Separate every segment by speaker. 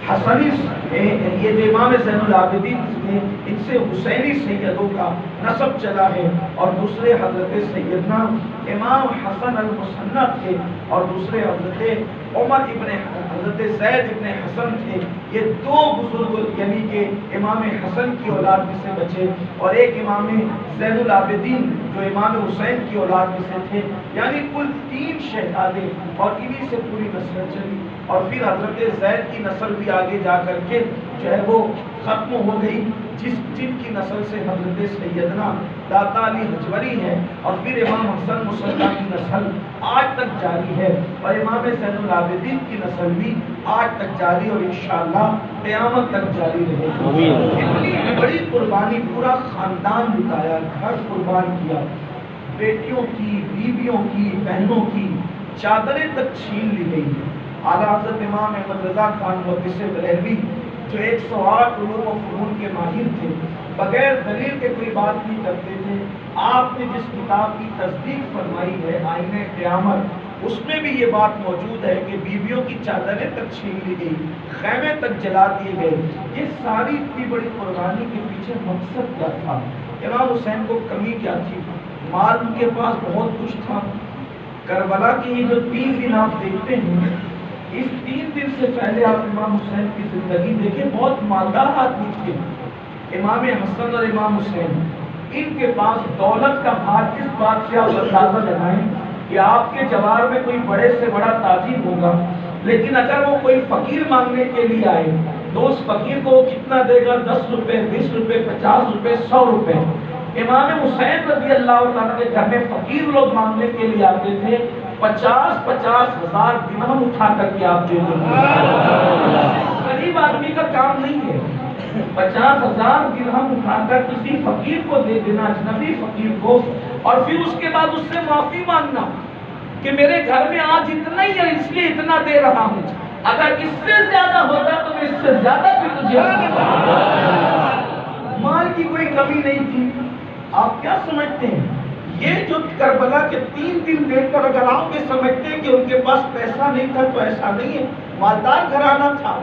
Speaker 1: حسنی یہ جو امام زین العابدین نے ان سے حسینی سیدوں کا نسب چلا ہے، اور دوسرے حضرت سیدنا امام حسن المصنف تھے، اور دوسرے حضرت عمر ابن حضرت زید ابن حسن تھے۔ یہ دو بزرگ یعنی کہ امام حسن کی اولاد میں سے بچے، اور ایک امام زین العابدین جو امام حسین کی اولاد میں سے تھے، یعنی کل 3 شہزادے، اور انہی سے پوری نسل چلی، اور پھر حضرت زید کی نسل بھی آگے جا کر کے جو ہے وہ ختم ہو گئی، جن کی نسل سے حضرت سیدنا داتا علی حجوری ہے، اور پھر امام حسن مصنف کی نسل آج تک جاری ہے، اور امام زین العابدین کی نسل بھی آج تک جاری، اور انشاءاللہ قیامت تک جاری رہے گی۔ اتنی بڑی قربانی، پورا خاندان بتایا، گھر قربان کیا، بیٹیوں کی، بیویوں کی، بہنوں کی چادریں تک چھین لی گئی۔ اعلیٰ حضرت امام احمد رضا خان محدث بریلوی جو 108 علوم و فنون کے ماہر تھے، بغیر دلیل کے کوئی بات نہیں کرتے تھے۔ آپ نے جس کتاب کی تصدیق فرمائی ہے آئینہ قیامت، اس میں بھی یہ بات موجود ہے کہ بیویوں کی چادریں تک چھین لی گئی، خیمے تک جلا دیے گئے۔ یہ ساری اتنی بڑی قربانی کے پیچھے مقصد کیا تھا؟ امام حسین کو کمی کیا تھی؟ مال ان کے پاس بہت کچھ تھا۔ کربلا کے یہ جو 3 دن آپ دیکھتے ہیں، اس 3 دن سے پہلے آپ امام حسین کی زندگی دیکھیں، بہت مالدار آدمی تھے۔ امام حسن اور امام حسین، ان کے پاس دولت کا بھار کس بات سے آپ اندازہ لگائیں کہ آپ کے جوار میں کوئی بڑے سے بڑا تاجر ہوگا، لیکن اگر وہ کوئی فقیر مانگنے کے لیے آئے تو اس فقیر کو وہ کتنا دے گا؟ 10 روپے، 20 روپے، 50 روپے، 100 روپے۔ امام حسین رضی اللہ تعالیٰ کے گھر میں فقیر لوگ مانگنے کے لیے آتے تھے، 50,000 درہم اٹھا کر کے آپ دے دیں۔ غریب آدمی کا کام نہیں ہے 50,000 درہم اٹھا کر کسی فقیر کو دے دینا، اجنبی فقیر کو، اور پھر اس کے بعد اس سے معافی مانگنا کہ میرے گھر میں آج اتنا ہی ہے اس لیے اتنا دے رہا ہوں، اگر اس سے زیادہ ہوگا تو میں اس سے زیادہ پھر تجھے۔ مال کی کوئی کمی نہیں تھی۔ آپ کیا سمجھتے ہیں؟ یہ جو کربلا کے 3 دن دیکھ کر اگر آپ یہ سمجھتے ہیں کہ ان کے پاس پیسہ نہیں تھا، تو ایسا نہیں ہے، مالدار گھرانہ تھا،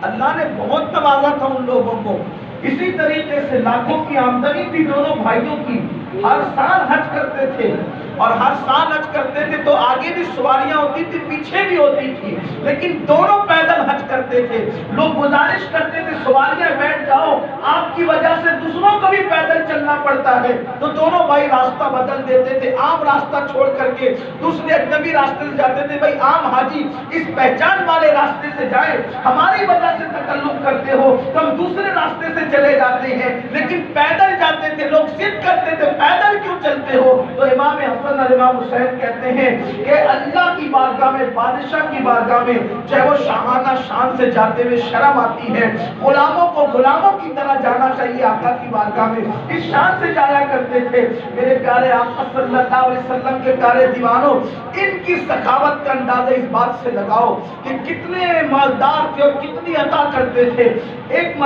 Speaker 1: اللہ نے بہت نوازا تھا ان لوگوں کو۔ اسی طریقے سے لاکھوں کی آمدنی تھی دونوں بھائیوں کی، ہر سال حج کرتے تھے، اور ہر سال حج کرتے تھے تو آگے بھی سواریاں ہوتی تھی، پیچھے بھی ہوتی تھی، لیکن دونوں پیدل حج کرتے تھے۔ لوگ گزارش کرتے تھے سواریاں بیٹھ جاؤ، آپ کی وجہ سے دوسروں کو بھی پیدل چلنا پڑتا ہے، تو دونوں بھائی راستہ بدل دیتے تھے، عام راستہ چھوڑ کر کے دوسرے اجنبی راستے سے جاتے تھے۔ بھائی عام حاجی اس پہچان والے راستے سے جائے، ہماری وجہ سے تکلف کرتے ہو تو ہم دوسرے راستے سے چلے جاتے ہیں، لیکن پیدل جاتے تھے۔ لوگ ضد کرتے تھے پیدل کیوں چلتے ہو؟ تو امام حسن اور امام حسین کہتے ہیں کہ اللہ کی بارگاہ میں، بادشاہ کی بارگاہ میں، چاہے وہ شاہانہ شان سے جاتے ہوئے شرم آتی ہے، غلاموں کو غلاموں کی طرح جانا چاہیے آقا کی بارگاہ میں، اس شان سے جایا کرتے تھے۔ میرے پیارے آقا صلی اللہ علیہ وسلم کے پیارے دیوانوں، ان کی سخاوت کا اندازہ اس بات سے لگاؤ کہ کتنے مالدار تھے اور کتنی عطا کرتے تھے۔ ایک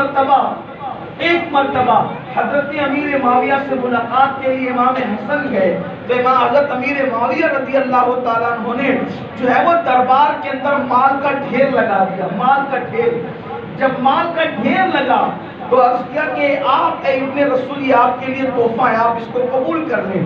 Speaker 1: مرتبہ حضرت امیر معاویہ سے ملاقات کے لیے امام حسن گئے، تو امام حضرت امیر معاویہ رضی اللہ تعالیٰ عنہ نے جو ہے وہ دربار کے اندر مال کا ڈھیر لگا دیا، مال کا ڈھیر۔ جب مال کا ڈھیر لگا تو عرض کیا کہ آپ اے ابن رسول، یہ آپ کے لیے تحفہ ہے، آپ اس کو قبول کر لیں۔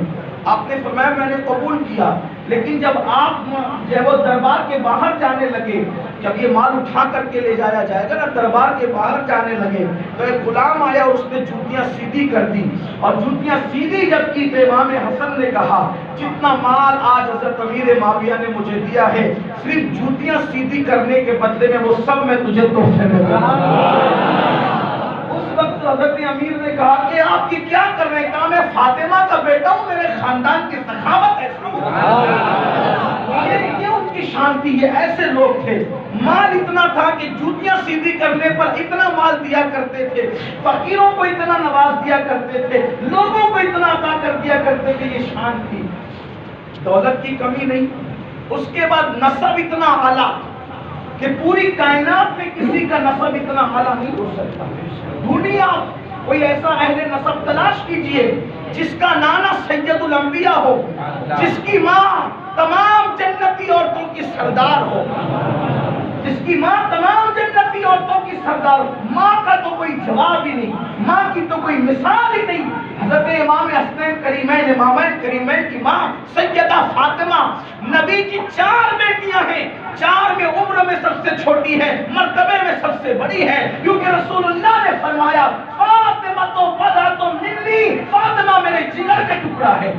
Speaker 1: آپ نے فرمایا میں نے قبول کیا، لیکن جب آپ جو ہے وہ دربار کے باہر جانے لگے، جب یہ مال اٹھا کر کے لے جایا جائے گا نا، دربار کے باہر جانے لگے تو ایک غلام آیا، اس نے جوتیاں سیدھی کر دی، اور جوتیاں سیدھی جب کی تو امام حسن نے کہا جتنا مال آج حضرت امیر معاویہ نے مجھے دیا ہے، صرف جوتیاں سیدھی کرنے کے بدلے میں وہ سب میں تجھے تحفے میں دوں گا۔ اس وقت حضرت امیر نے کہا کہ آپ یہ کیا کر رہے ہیں؟ کہا میں فاطمہ کا بیٹا ہوں، میرے خاندان کی سخاوت ایسی ہے۔ یہ ان کی شان تھی، یہ ایسے لوگ تھے۔ مال اتنا تھا کہ جوتیاں سیدھی کرنے پر اتنا مال دیا کرتے تھے، فقیروں کو اتنا نواز دیا کرتے تھے، لوگوں کو اتنا عطا کر دیا کرتے تھے، یہ شان تھی۔ دولت کی کمی نہیں، اس کے بعد نسب اتنا اعلیٰ کہ پوری کائنات میں کسی کا نسب اتنا اعلیٰ نہیں ہو سکتا۔ دنیا کوئی ایسا اہل نسب تلاش کیجئے جس کا نانا سید الانبیاء ہو، جس کی ماں تمام جنتی عورتوں کی سردار ہو، جس کی ماں تمام جنتی عورتوں کی سردار، ماں کا تو کوئی جواب ہی نہیں، ماں کی تو کوئی مثال ہی نہیں۔ حضرت امام حسنین کریمین، امامین کریمین کی ماں سیدہ فاطمہ، نبی کی 4 بیٹیاں ہیں، 4 میں عمر میں سب سے چھوٹی ہے، مرتبے میں سب سے بڑی ہے، کیونکہ رسول اللہ نے فرمایا فاطمہ تو بضعۃ منی، فاطمہ میرے جگر کا ٹکڑا ہے۔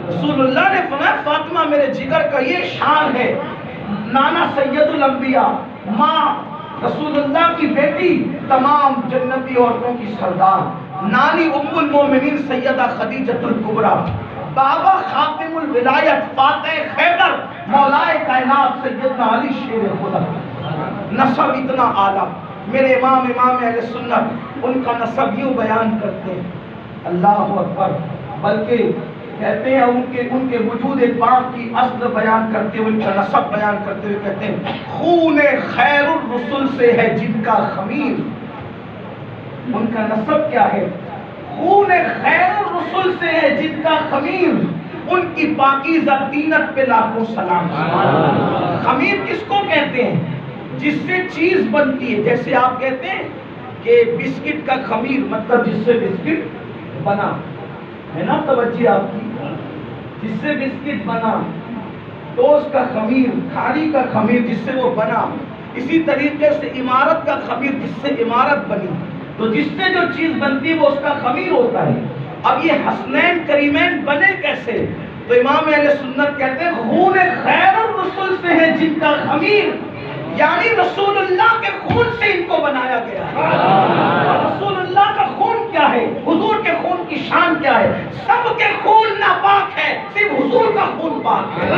Speaker 1: رسول اللہ نے فرمایا فاطمہ میرے جگر کا یہ شان ہے۔ نانا سید الانبیاء، ماں رسول اللہ کی بیٹی، تمام جنتی عورتوں کی سردار، نانی ام المومنین سیدہ خدیجۃ الکبریٰ، بابا خاتم الولایت فاتح خیبر مولائے کائنات سیدنا علی شیر خدا۔ نسب اتنا اعلیٰ، میرے امام اہل سنت ان کا نسب یوں بیان کرتے ہیں، اللہ اکبر، بلکہ کہتے ہیں ان کے وجود پاک کی اصل بیان کرتے ہوئے، ان کا نسب بیان کرتے ہوئے کہتے ہیں خون خیر الرسل سے ہے جن کا خمیر۔ ان کا نسب کیا ہے؟ خون خیر الرسل سے ہے جن کا خمیر، ان کی پاکیزہ طینت پہ لاکھوں سلام۔ خمیر کس کو کہتے ہیں؟ جس سے چیز بنتی ہے، جیسے آپ کہتے ہیں کہ بسکٹ کا خمیر، مطلب جس سے بسکٹ بنا ہے نا، توجہ آپ کی، جس سے بسکٹ بنا، ٹوسٹ کا خمیر، کھاری کا خمیر جس سے وہ بنا، اسی طریقے سے عمارت کا خمیر جس سے عمارت بنی، تو جس سے جو چیز بنتی ہے وہ اس کا خمیر ہوتا ہے۔ اب یہ حسنین کریمین بنے کیسے؟ تو امام اہل سنت کہتے ہیں خون خیر الرسل سے ہے جن کا خمیر، یعنی رسول اللہ کے خون سے ان کو بنایا گیا ہے۔ رسول اللہ کا خون کیا ہے؟ حضور کے خون کی شان کیا ہے؟ سب کے خون ناپاک ہے، صرف حضور کا خون پاک ہے۔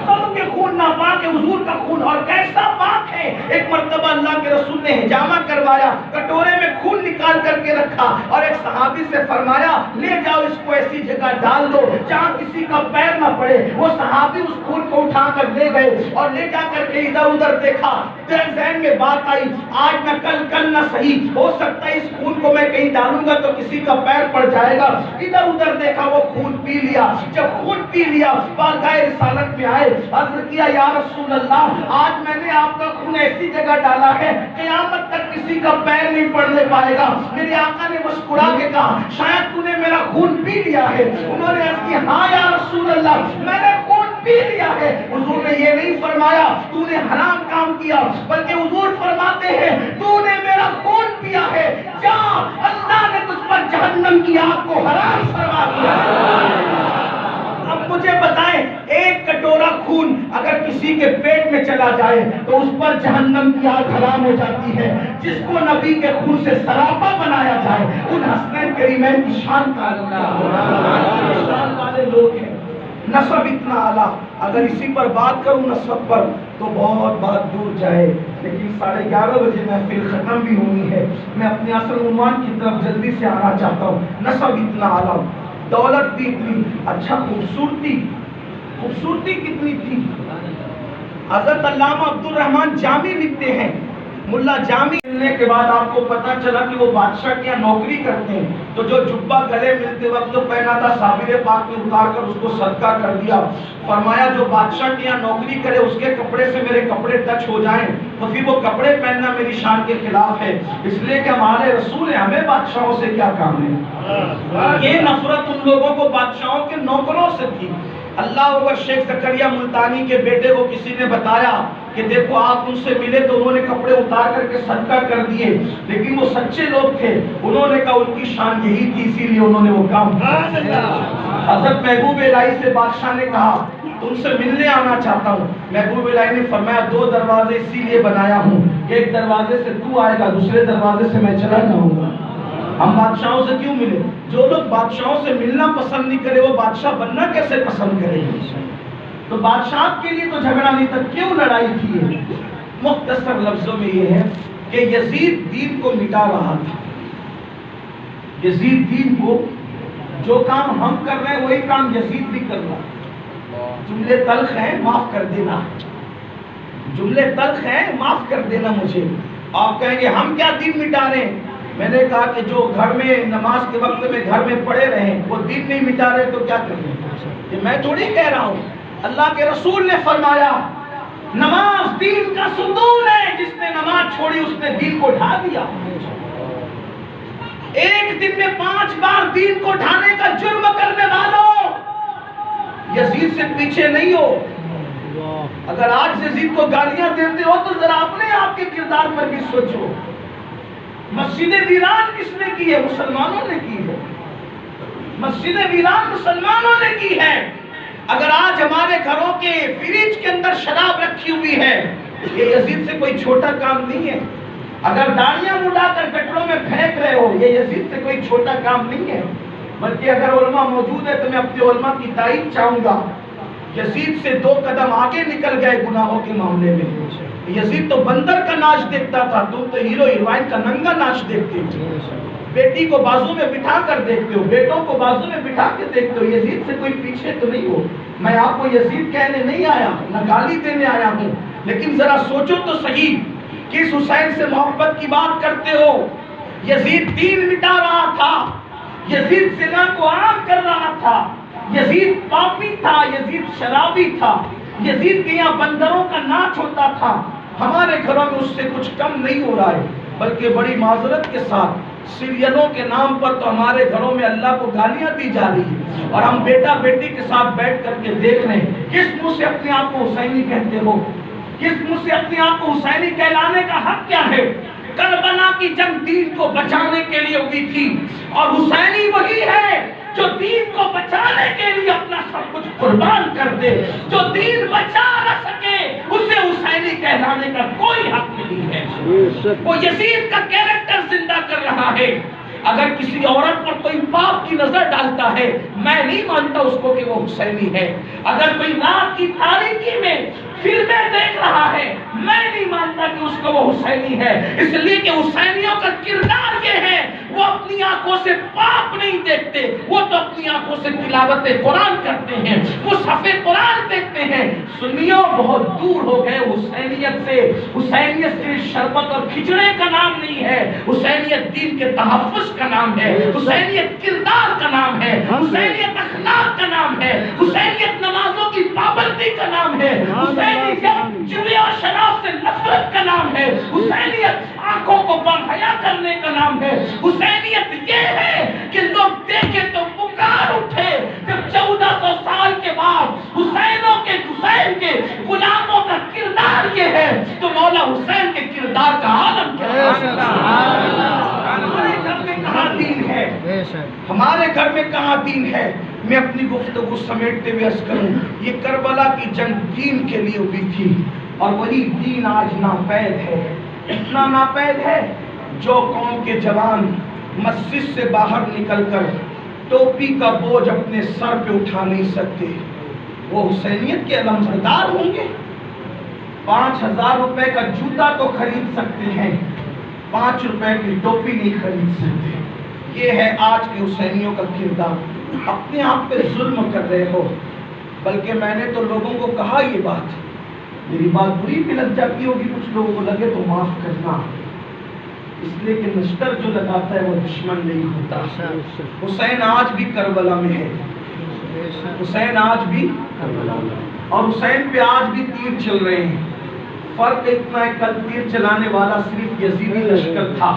Speaker 1: سب کے خون ناپاک ہے، حضور کا خون اور کیسا پاک ہے۔ ایک مرتبہ اللہ کے رسول نے حجامہ کروایا، کٹورے میں خون نکال کر کے رکھا اور ایک صحابی سے فرمایا لے جاؤ اس کو ایسی جگہ ڈال دو جہاں کسی کا پیر نہ پڑے۔ وہ صحابی اس خون کو اٹھا کر لے گئے اور لے جا کر کے ادھر ادھر دیکھا، ذہن میں بات آئی آج نہ کل نہ صحیح، ہو سکتا ہے اس خون کو میں کہیں ڈالوں گا تو کسی کا پیر پڑ جائے گا۔ ادھر ادھر دیکھا، وہ خون پی لیا۔ جب خون پی لیا بارگاہ رسالت میں آئے، عرض کیا یا رسول اللہ آج میں نے آپ کا خون ایسی جگہ ڈالا ہے قیامت تک کسی کا پیر نہیں پڑنے پائے گا۔ میرے آقا نے مسکرا کے کہا شاید تو نے میرا خون پی لیا ہے۔ انہوں نے عرض کیا ہاں یا رسول اللہ میں نے خون پی لیا ہے۔ حضور نے یہ نہیں فرمایا تو نے حرام کام کیا، بلکہ حضور فرماتے ہیں تو نے میرا خون پیا ہے، جا اللہ نے تجھ پر جہنم کی آگ کو حرام فرما دیا۔ اب مجھے بتائیں ایک کٹورا خون اگر کسی کے پیٹ میں چلا جائے تو اس پر جہنم کی آگ حرام ہو جاتی ہے، جس کو نبی کے خون سے سراپا بنایا جائے ان حسنین کریمین کی شان کا شان والے لوگ ہیں۔ نسب اتنا اعلیٰ، اگر اسی پر بات کروں نسب پر تو بہت بات دور جائے، لیکن 11:30 بجے محفل ختم بھی ہونی ہے۔ میں اپنے اصل عنوان کی طرف جلدی سے آنا چاہتا ہوں۔ نسب اتنا اعلیٰ، دولت بھی اتنی، اچھا خوبصورتی کتنی تھی۔ حضرت علامہ عبدالرحمن جامی لکھتے ہیں، ملا جامی ملنے کے بعد آپ کو پتا چلا کہ وہ بادشاہ کی نوکری کرتے ہیں، تو جو جبہ گلے ملتے وقت جو پہنا تھا صابر پاک نے اتار کر اس کو صدقہ کر دیا۔ فرمایا جو بادشاہ کے یہاں نوکری کرے اس کے کپڑے سے میرے کپڑے ٹچ ہو جائیں تو پھر وہ کپڑے پہننا میری شان کے خلاف ہے، اس لیے کہ ہمارے رسول ہیں، ہمیں بادشاہوں سے کیا کام ہے۔ یہ نفرت ان لوگوں کو بادشاہوں کے نوکروں سے تھی۔ اللہ اکبر، شیخ زکریا ملتانی کے بیٹے کو کسی نے بتایا کہ دیکھو آپ ان سے ملے تو انہوں نے کپڑے اتار کر کے صدقہ کر دیے، لیکن وہ سچے لوگ تھے، انہوں نے کہا ان کی شان یہی تھی اسی لیے انہوں نے وہ کام کیا۔ حضرت محبوب الہی سے بادشاہ نے کہا تم سے ملنے آنا چاہتا ہوں۔ محبوب الہی نے فرمایا 2 دروازے اسی لیے بنایا ہوں، ایک دروازے سے تو آئے گا، دوسرے دروازے سے میں چلا جاؤں گا۔ ہم بادشاہوں سے کیوں ملے؟ جو لوگ بادشاہوں سے ملنا پسند نہیں کرے وہ بادشاہ بننا کیسے پسند کرے؟ تو بادشاہ کے لیے تو جھگڑا نہیں تھا، کیوں لڑائی تھی؟ مختصر لفظوں میں یہ ہے کہ یزید دین کو مٹا رہا تھا۔ یزید دین کو، جو کام ہم کر رہے ہیں وہی کام یزید بھی کر رہا۔ جملے تلخ ہیں معاف کر دینا، جملے تلخ ہیں معاف کر دینا مجھے۔ آپ کہیں گے ہم کیا دین مٹا رہے ہیں؟ میں نے کہا کہ جو گھر میں نماز کے وقت میں گھر میں پڑے رہے وہ دین نہیں مٹا رہے تو کیا کریں؟ یہ میں تھوڑی کہہ رہا ہوں، اللہ کے رسول نے فرمایا نماز دین کا ستون ہے، اس نے دین کو ڈھا دیا. ایک دن میں 5 بار دین کو ڈھانے کا جرم کرنے والوں یزید سے پیچھے نہیں ہو. اگر آج یزید کو گالیاں دیتے ہو تو ذرا اپنے آپ کے کردار پر بھی سوچو. مسجد ویران کس نے کی ہے؟ مسلمانوں نے کی ہے. مسجد ویران مسلمانوں نے کی ہے. اگر آج ہمارے گھروں کے فریج کے اندر شراب رکھی ہوئی ہے، یہ یزید سے کوئی چھوٹا کام نہیں ہے. اگر داڑیاں مڈا کر گٹروں میں پھینک رہے ہو، یہ یزید سے کوئی چھوٹا کام نہیں ہے. بلکہ اگر علماء موجود ہے تو میں اپنے علماء کی تائید چاہوں گا. یزید سے 2 قدم آگے نکل گئے گناہوں کے معاملے میں. یزید تو بندر کا ناچ دیکھتا تھا، تم تو ہیرو ہیروئن کا ننگا ناچ دیکھتے ہو. بیٹی کو بازو میں بٹھا کر دیکھتے ہو، بیٹوں کو بازو میں بٹھا کے دیکھتے ہو. یزید سے کوئی پیچھے تو نہیں ہو. میں آپ کو یزید کہنے نہیں آیا، نہ گالی دینے آیا ہوں، لیکن ذرا سوچو تو صحیح. کس حسین سے محبت کی بات کرتے ہو؟ یزید دین مٹا رہا تھا، یزید زنا کو عام کر رہا تھا، یزید پاپی تھا، یزید شرابی تھا، یزید کے یہاں بندروں کا ناچ ہوتا تھا. ہمارے گھروں میں اس سے کچھ کم نہیں ہو رہا ہے. بلکہ بڑی معذرت کے ساتھ سیریلوں کے نام پر تو ہمارے گھروں میں اللہ کو گالیاں دی جا رہی ہیں، اور ہم بیٹا بیٹی کے ساتھ بیٹھ کر کے دیکھ رہے ہیں. کس منہ سے اپنے آپ کو حسینی کہتے ہو؟ کس منہ سے اپنے آپ کو حسینی کہلانے کا حق کیا ہے؟ کربلا کی جنگ دین کو بچانے کے لیے ہوئی تھی، اور حسینی وہی ہے جو دین کو بچانے کے لیے اپنا سب کچھ قربان کر دے. جو دین بچا نہ سکے اسے حسینی کہلانے کا کوئی حق نہیں ہے. وہ یزید کا کیریکٹر زندہ کر رہا ہے. اگر کسی عورت پر کوئی پاپ کی نظر ڈالتا ہے، میں نہیں مانتا اس کو کہ وہ حسینی ہے. اگر کوئی رات کی تاریکی میں فلمیں دیکھ رہا ہے، میں نہیں مانتا کہ اس کو وہ حسینی ہے. اس لیے کہ حسینیوں کا کردار یہ ہے، وہ اپنی آنکھوں سے پاپ نہیں دیکھتے، وہ تو اپنی آنکھوں سے تلاوت قرآن کرتے ہیں، وہ صفحے قرآن دیکھتے ہیں. سنیوں بہت دور ہو گئے حسینیت سے. حسینیت سے شربت اور کھچڑے کا نام نہیں ہے. حسینیت دین کے تحفظ کا نام ہے. حسینیت کردار کا نام ہے. حسینیت اخلاق کا نام ہے. حسینیت نمازوں کی پابندی کا نام ہے. حسینیت جوے اور شراب سے نفرت کا نام ہے. حسینیت آنکھوں کو برحیا کرنے کا نام ہے. حسینیت یہ ہے کہ لوگ دیکھے تو پکار اٹھے. جب 1400 سال کے بعد حسین کے غلاموں کا کردار یہ ہے تو مولا حسین کے کردار کا عالم کیا ہے؟ ہمارے گھر میں کہاں دین ہے؟ ہمارے گھر میں کہاں دین ہے؟ میں اپنی گفتگو سمیٹتے ہوئے عرض کروں، یہ کربلا کی جنگ دین کے لیے ہوئی تھی، اور وہی دین آج ناپید ہے. اتنا ناپید ہے جو قوم کے جوان مسجد سے باہر نکل کر ٹوپی کا بوجھ اپنے سر پہ اٹھا نہیں سکتے، وہ حسینیت کے علمبردار ہوں گے. 5000 روپے کا جوتا تو خرید سکتے ہیں، 5 روپے کی ٹوپی نہیں خرید سکتے. یہ ہے آج کے حسینیوں کا کردار. اپنے آپ پہ ظلم کر رہے ہو. بلکہ میں نے تو لوگوں کو کہا یہ بات، میری بات بری بھی لگ جاتی ہوگی کچھ لوگوں کو لگے تو معاف کرنا، اس لیے کہ نشتر جو لگاتا ہے وہ دشمن نہیں ہوتا. حسین آج بھی کربلا میں ہے. حسین آج بھی کربلا میں، اور حسین پہ آج بھی تیر چل رہے ہیں. فرق اتنا ہے، کل تیر چلانے والا صرف یزیدی لشکر تھا،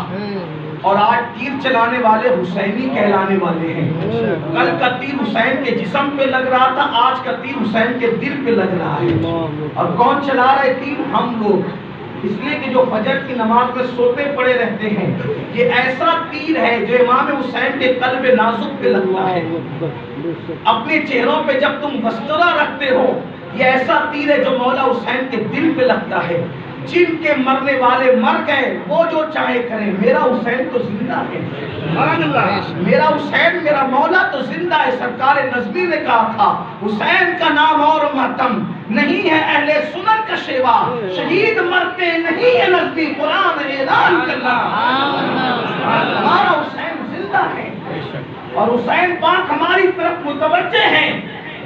Speaker 1: اور آج تیر چلانے والے حسینی کہلانے والے ہیں. کل کا تیر حسین کے جسم پہ لگ رہا تھا، آج کا تیر حسین کے دل پہ لگ رہا ہے. اور کون چلا رہا ہے تیر؟ ہم لوگ. اس لیے کہ جو فجر کی نماز میں سوتے پڑے رہتے ہیں، یہ ایسا تیر ہے جو امام حسین کے قلب نازک پہ لگتا ہے. اپنے چہروں پہ جب تم وسترا رکھتے ہو، یہ ایسا تیر ہے جو مولا حسین کے دل پہ لگتا ہے. جن کے مرنے والے مر گئے وہ جو چاہے کریں، میرا حسین تو زندہ ہے. میرا حسین میرا مولا تو زندہ ہے. سرکار نظمی نے کہا تھا، حسین کا نام اور ماتم نہیں ہے اہل سنن کا شیوا، شہید مرتے نہیں ہے نظمی قرآن اعلان کرنا. ہمارا حسین زندہ ہے، اور حسین پاک ہماری طرف متوجہ ہیں.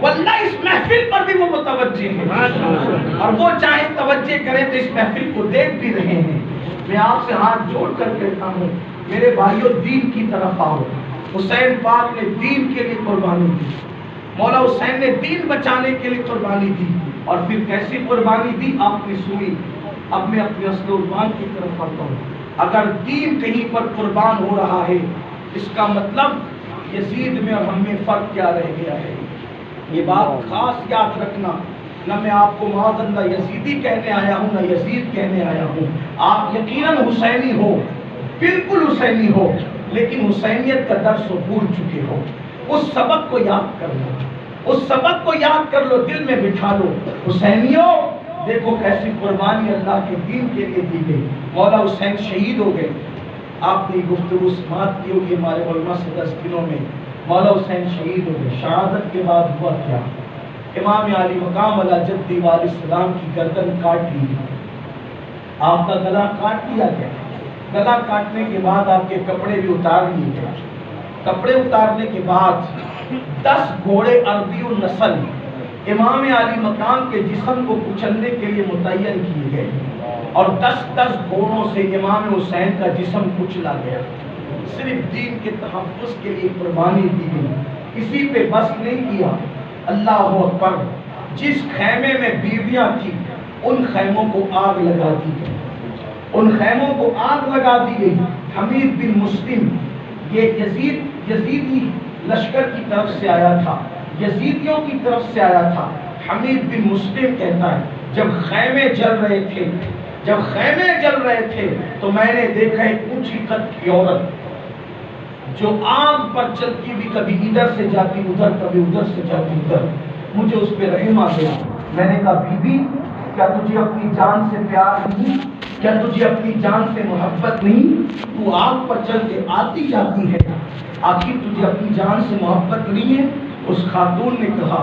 Speaker 1: واللہ اس محفل پر بھی وہ متوجہ ہیں، اور وہ چاہے توجہ کریں تو اس محفل کو دیکھ بھی رہے ہیں. میں آپ سے ہاتھ جوڑ کر کہتا ہوں، میرے بھائیوں دین کی طرف آؤ. حسین پاک نے دین کے لیے قربانی دی. مولا حسین نے دین بچانے کے لیے قربانی دی. اور پھر کیسی قربانی دی آپ نے سنی. اب میں اپنے اصل عنوان کی طرف آتا ہوں. اگر دین کہیں پر قربان ہو رہا ہے اس کا مطلب یزید میں اور ہم میں فرق کیا رہ گیا ہے. یہ بات خاص یاد رکھنا. نہ میں آپ کو معاذ اللہ یزیدی کہنے آیا ہوں نہ یزید کہنے آیا ہوں. آپ یقیناً حسینی ہو, بالکل حسینی ہو, لیکن حسینیت کا درس بھول چکے ہو. اس سبق کو یاد کر لو, اس سبق کو یاد کر لو, دل میں بٹھا لو. حسینیوں دیکھو کیسی قربانی اللہ کے دین کے لیے دی گئی. مولا حسین شہید ہو گئے. آپ نے گفتگو سماعت کی ہوگی ہمارے علماء سے 10 دنوں میں. مولا حسین شہید ہو گئے. شہادت کے بعد ہوا کیا؟ امام علی مقام علی جدی علیہ السلام کی گردن کاٹ لی, آپ کا گلا کاٹ لیا گیا. گلا کاٹنے کے بعد آپ کے کپڑے بھی اتار لیے گئے. کپڑے اتارنے کے بعد 10 گھوڑے عربی النسل امام علی مقام کے جسم کو کچلنے کے لیے متعین کیے گئے اور 10 گھوڑوں سے امام حسین کا جسم کچلا گیا. صرف دین کے تحفظ کے لیے قربانی دی گئی. کسی پہ بس نہیں کیا. اللہ اکبر. جس خیمے میں بیویاں تھیں ان خیموں کو آگ لگا دی گئی. ان خیموں کو آگ لگا دی گئی. حمید بن مسلم یہ یزیدی لشکر کی طرف سے آیا تھا, یزیدیوں کی طرف سے آیا تھا. حمید بن مسلم کہتا ہے جب خیمے جل رہے تھے تو میں نے دیکھا ایک اونچی قد کی عورت جو آگ پر چلتی بھی کبھی ادھر سے جاتی ادھر, کبھی ادھر سے جاتی ادھر. مجھے اس پہ رحم آ گیا. میں نے کہا بی بی کیا تجھے اپنی جان سے پیار نہیں؟ کیا تجھے اپنی جان سے محبت نہیں؟ تو آگ پر چل کے آتی جاتی ہے, آخر تجھے اپنی جان سے محبت نہیں ہے؟ اس خاتون نے کہا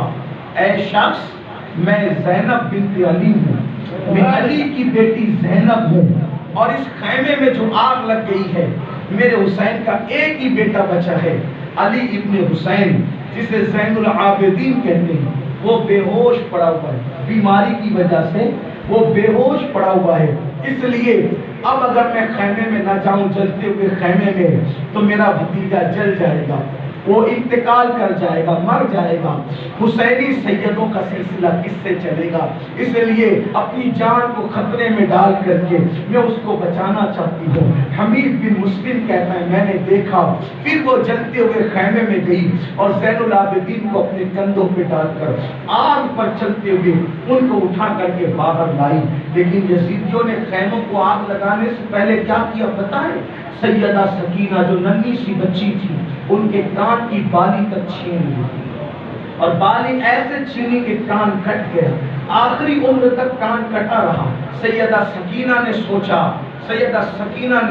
Speaker 1: اے شخص میں زینب بنت علی ہوں, میں علی کی بیٹی زینب ہوں, اور اس خیمے میں جو آگ لگ گئی ہے میرے حسین کا ایک ہی بیٹا بچا ہے, علی ابن حسین جسے زین العابدین کہتے ہیں. وہ بے ہوش پڑا ہوا ہے, بیماری کی وجہ سے وہ بے ہوش پڑا ہوا ہے. اس لیے اب اگر میں خیمے میں نہ جاؤں جلتے ہوئے خیمے میں تو میرا بھتیجا جل جائے گا, وہ انتقال کر جائے گا, مر جائے گا. حسینی سیدوں کا سلسلہ کس سے چلے گا؟ اس لیے اپنی جان کو خطرے میں ڈال کر کے میں اس کو بچانا چاہتی ہوں. حمید بن مسلم کہتا ہے میں نے دیکھا, پھر وہ جلتے ہوئے خیمے میں گئی اور زین العابدین کو اپنے کندھوں پہ ڈال کر آگ پر چلتے ہوئے ان کو اٹھا کر کے باہر لائی. لیکن یزیدیوں نے خیموں کو آگ لگانے سے پہلے کیا کیا پتہ ہے؟ سیدہ سکینہ جو ننھی سی بچی تھی ان کے کان کی بالی تک چھین لی, اور بالی ایسے چھینی کہ کان کٹ گیا, آخری عمر تک کان کٹا رہا. سیدہ سکینہ نے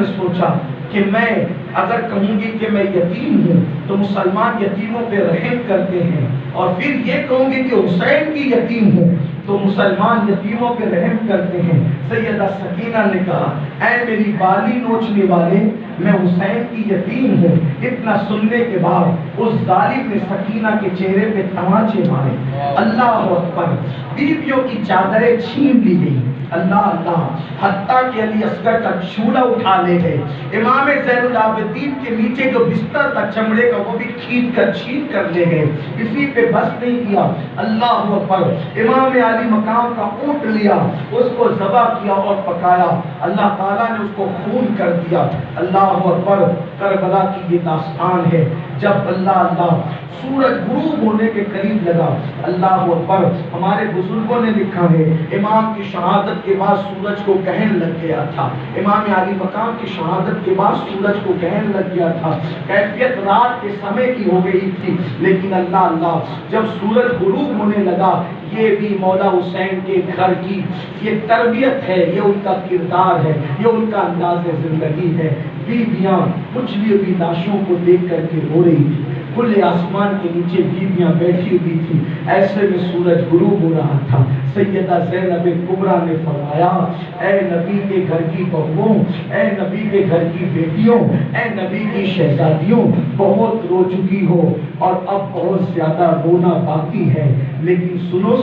Speaker 1: سوچا کہ میں اگر کہوں گی کہ میں یتیم ہوں تو مسلمان یتیموں پہ رحم کرتے ہیں, اور پھر یہ کہوں گی کہ حسین کی یتیم ہوں تو مسلمان یتیموں پہ رحم کرتے ہیں. سیدہ سکینہ نے کہا اے میری بالی نوچنے والے, میں حسین کی یتیم ہوں. اتنا سننے کے بعد اس ظالم نے سکینہ کے چہرے پہ تماچے مارے. اللہ اکبر. بیویوں کی چادریں چھین لی گئی. اللہ اللہ. حتیٰ کہ علی اصغر کا چولہا اٹھا لے گئے. امام زین العابدین کے نیچے جو بستر تھا چمڑے کا وہ بھی چھین کر لے گئے. اسی پہ بس نہیں کیا, اللہ اکبر, امام علی مقام کا اونٹ لیا, اس کو ذبح کیا اور پکایا. اللہ تعالیٰ نے اس کو خون کر دیا. اللہ اکبر. کربلا کی یہ داستان ہے. جب اللہ سورج غروب ہونے کے قریب لگا, اللہ اکبر, ہمارے بزرگوں نے لکھا ہے امام کی شہادت کے بعد سورج کو گہن لگ گیا تھا. امام علی مقام کی شہادت کے بعد سورج کو گہن لگ گیا تھا. کیفیت رات کے سمے کی ہو گئی تھی, لیکن اللہ جب سورج غروب ہونے لگا, یہ بھی مولا حسین کے گھر کی یہ تربیت ہے, یہ ان کا کردار ہے, یہ ان کا انداز زندگی ہے. بیویاں کچلی ہوئی لاشوں کو دیکھ کر کے رو رہی تھی. کھلے آسمان کے نیچے بیویاں بیٹھی ہوئی تھی. ایسے میں سورج غروب ہو رہا تھا. سیدہ زینب کبریٰ نے فرمایا اے نبی کے گھر کی بہوؤں, اے نبی کے گھر کی بیٹیوں, اے نبی کی شہزادیوں, بہت رو چکی ہو اور اب بہت زیادہ رونا باقی ہے, لیکن سنو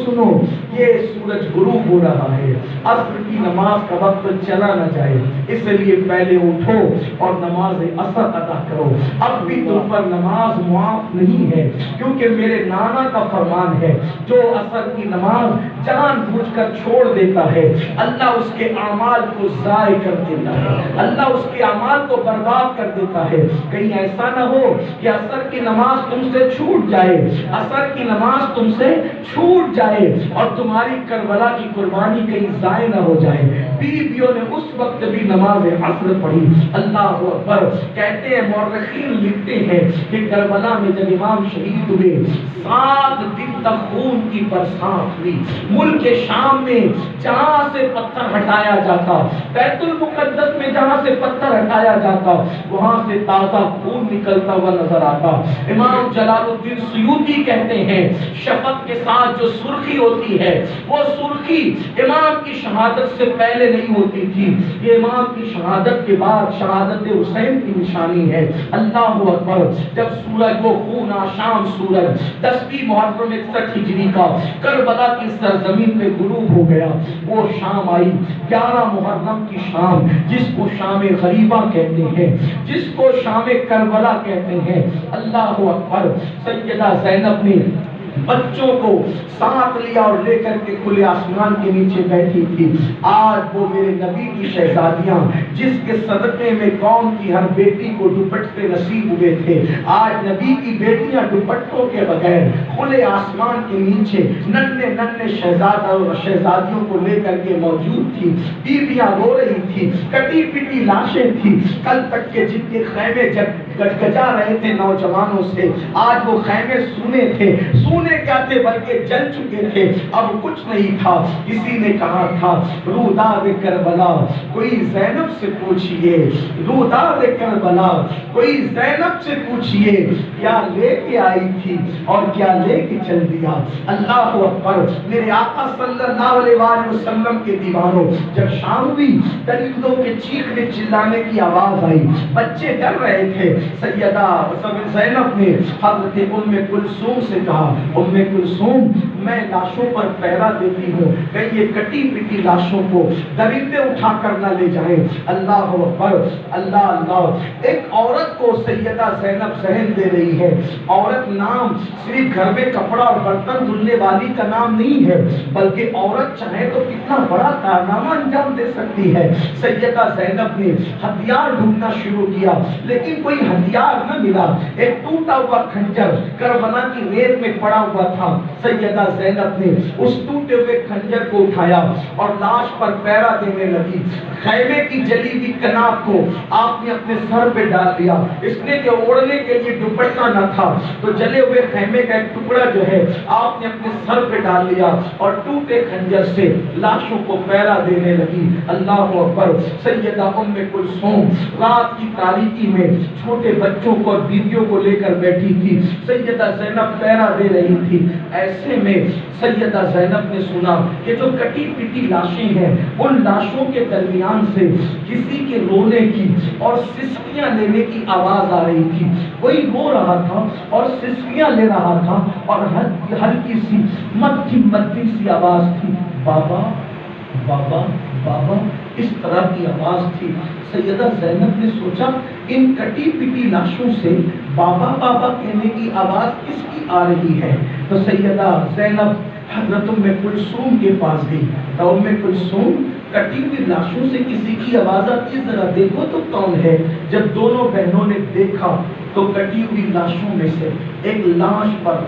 Speaker 1: یہ سورج غروب ہو رہا ہے, عصر کی نماز کا وقت چلا نہ جائے, اس لیے پہلے اٹھو, اور نماز اثر ادا کرو. اب بھی تم پر نماز معاف نہیں ہے، کیونکہ میرے نانا کا فرمان ہے جو اثر کی نماز جان بوجھ کر چھوڑ دیتا ہے اللہ اس کے اعمال کو ضائع کر دیتا ہے، اللہ اس کے اعمال کو برباد کر دیتا ہے. کہیں ایسا نہ ہو کہ اثر کی نماز تم سے چھوٹ جائے، اثر کی نماز تم سے چھوٹ جائے اور تمہاری کربلا کی قربانی کہیں ضائع نہ ہو جائے. بیویوں نے اس وقت بھی نماز عصر پڑھی. اللہ اکبر. کہتے ہیں مورخین لکھتے ہیں کہ کربلا میں جب امام شہید ہوئے 7 دن تک خون کی برسات ہوئی. ملک شام میں جہاں سے پتھر ہٹایا جاتا، بیت المقدس میں جہاں سے پتھر ہٹایا جاتا، وہاں سے تازہ خون نکلتا ہوا نظر آتا. امام جلال الدین سیوطی کہتے ہیں شفق کے ساتھ جو سرخی ہوتی ہے وہ سرخی امام کی شہادت سے پہلے نہیں ہوتی تھی، یہ امام کی شہادت کے بعد شہادت حسین کی نشانی ہے. اللہ اکبر. جب سورج وہ خون آشام سورج 10ویں محرم 61 ہجری کا کربلا کی سرزمین پہ غروب ہو گیا، وہ شام آئی 11 محرم کی شام، جس کو شام غریبہ کہتے ہیں، جس کو شام کربلا کہتے ہیں. اللہ اکبر. سیدہ زینب نے بچوں کو ساتھ لیا اور لے کر کے کھلے آسمان کے نیچے بیٹھی تھی. آج وہ میرے نبی کی شہزادیاں جس کے صدقے میں قوم کی ہر بیٹی کو دوپٹے نصیب ہوئے تھے، آج نبی کی بیٹیاں دوپٹوں کے بغیر کھلے آسمان کے نیچے ننھے ننھے شہزادیوں کو لے کر کے موجود تھی. بیویاں رو رہی تھی، کٹی پٹی لاشیں تھی. کل تک کے جن کے خیمے جب گجگجا رہے تھے نوجوانوں سے، آج وہ خیمے سونے تھے. سونے کیا تھے بلکہ جل چکے تھے، اب کچھ نہیں تھا. کسی نے کہا تھا روداد کربلا کوئی زینب سے پوچھئے، روداد کربلا کوئی زینب سے پوچھئے کیا لے کے آئی تھی اور کیا لے کے چل دیا. اللہ اکبر. میرے آقا صلی اللہ علیہ وآلہ وسلم کے دیوانوں، جب شام ہوئی درندوں کے چیخنے چلانے کی آواز آئی، بچے ڈر رہے تھے. سیدہ زینب نے حضرت ام کلثوم سے کہا ام کلثوم میں لاشوں پر پہرا دیتی ہوں، کہیں یہ کٹی پٹی لاشوں کو درندے اٹھا کر نہ لے جائیں. اللہ اکبر. اللہ اللہ. ایک عورت کو سیدہ زینب ذہن دے رہی ہے. عورت نام صرف گھر میں کپڑا اور برتن دھلنے والی کا نام نہیں ہے، بلکہ عورت چاہے تو کتنا بڑا کارنامہ انجام دے سکتی ہے. سیدہ زینب نے ہتھیار ڈھونڈنا شروع کیا لیکن کوئی ہتھیار نہ ملا. ایک ٹوٹا ہوا کھنجر کربلا کی ریت میں پڑا ہوا تھا. سیدہ زینب نے اس ٹوٹے ہوئے کھنجر کو اٹھایا اور لاش پر پہرا دینے لگی. خیمے کی جلی ہوئی کناب کو آپ نے اپنے سر پہ ڈال دیا. اس نے جو اوڑھنے کے لیے دوپٹہ نہ تھا تو جلے ہوئے خیمے کا ایک ٹکڑا جو ہے آپ نے اپنے سر پہ ڈال لیا اور ٹوٹے کھنجر سے لاشوں کو پہرا دینے لگی. اللہ اکبر. سیدہ ام کلثوم رات کی تاریکی میں چھوٹے بچوں کو اور بیویوں کو لے کر بیٹھی تھی. سیدہ زینب پہرا دے رہی تھی. ایسے میں سیدہ زینب نے سنا کہ جو کٹی پٹی لاشیں ہیں ان لاشوں کے درمیان سے کسی کے رونے کی اور سسکیاں لینے کی آواز آ رہی تھی. کوئی رو رہا تھا اور سسکیاں لے رہا تھا اور ہلکی سی مدھی سی آواز تھی، بابا بابا بابا، اس طرح کی آواز تھی. سیدہ زینب نے سوچا ان کٹی پٹی لاشوں سے بابا بابا کہنے کی آواز کس کی آ رہی ہے. تو سیدہ زینب حضرت ام کلثوم کے پاس گئی. تو ام کلثوم کٹی ہوئی لاشوں سے کسی کی آواز آتی، ذرا دیکھو تو کون ہے. جب دونوں بہنوں نے دیکھا تو کٹی ہوئی لاشوں میں سے ایک لاش پر